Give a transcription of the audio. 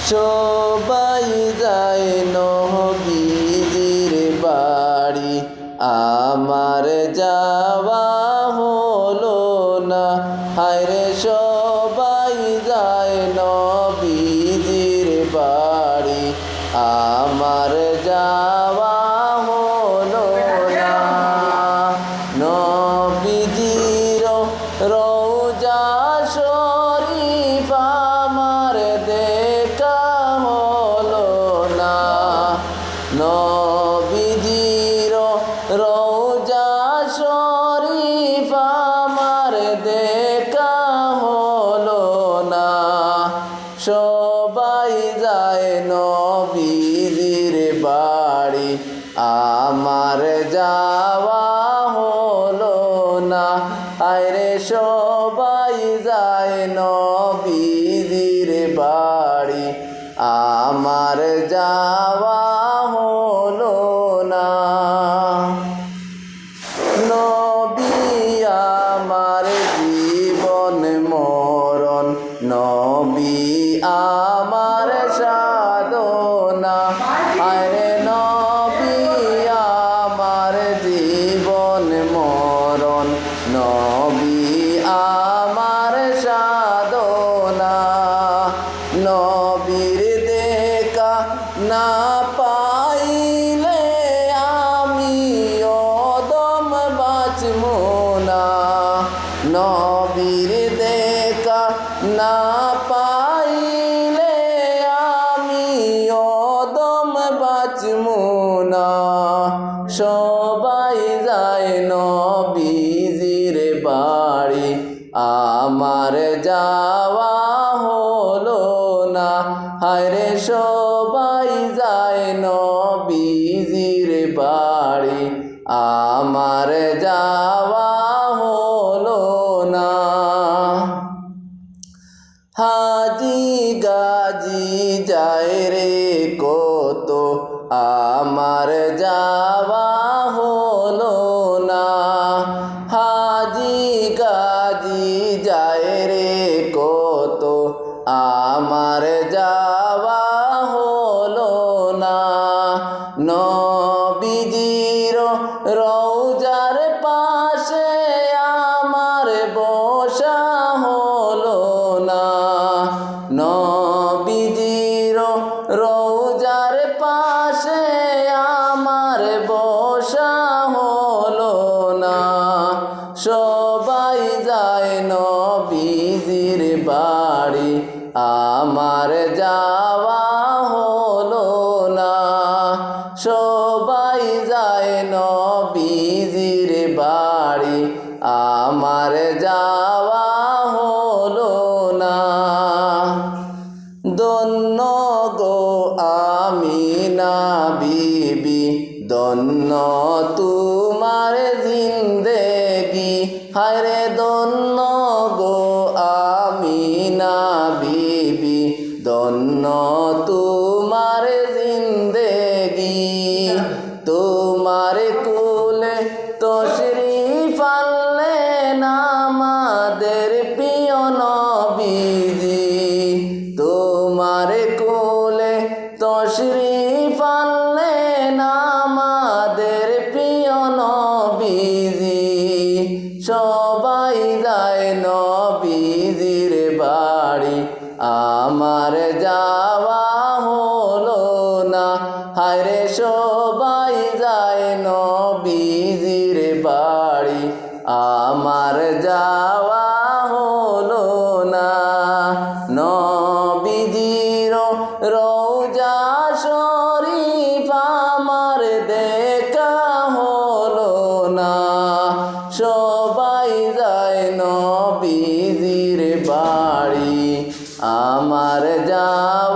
সবাই যায় নবীজির বাড়ি, আমার যাওয়া হলো না। হায়রে সবাই যায় নবীজির বাড়ি, আমার যাওয়া হলো না। নবীজির রওজা শরীফ আমার দেখা হলো না। নবীজির রওজা শরীফ আমার দেখা হলো না। সবাই যায় নবীজির বাড়ি, আমার যাওয়া হলো না। আরে সবাই যায় নবীজির বাড়ি, আমার যাওয়া হলো না। নবী আমার জীবন মরণ, নবী আমার সাধনা। আরে নবী আমার জীবন মরণ, নবী আমার সাধনা। নবীর দেখা না পাইলে আমি অদম বাঁচবো না। নবীর দেখা না পাইলে আমি অদম বাঁচবো না। সবাই যায় নবীজির বাড়ি, আমার যাওয়া হলো না। হায়রে সবাই যায় নবীজির বাড়ি, আমার যাওয়া হলো না। হাজি গাজি যায় রে কত, আমার যাওয়া হলো না। হাজি গাজি যায় রে কত, আমার যাওয়া হলো না। নবীজির রওজার পাশে আমার বসা হলো না। নবীজির রওজার পাশে আমার বসা হলো না। সবাই যায় নবীজির বাড়ি, আমার যাওয়া হলো না। সবাই যায় নবীজির বাড়ি, আমার যাওয়া হলো না। ধন্য গো আমিনা বিবি, ধন্য তোমার জিন্দেগি। হায়রে ধন্য গো আমিনা বিবি, ধন্য তোমার জিন্দেগি। তোমার কুলে তশরিফ আনলেন আমাদের প্রিয় নবীজি। তোমার কোলে তশরিফ আনলেন আমাদের প্রিয় নবীজি। সবাই যায় নবীজির বাড়ি, আমার যাওয়া হলো না। হায়রে সবাই যায় নবীজির বাড়ি, আমার যাওয়া হলো না। নবীজির রওজা শরীফ আমার দেখা হলো না। সবাই যায় নবীজির বাড়ি, আমার যাওয়া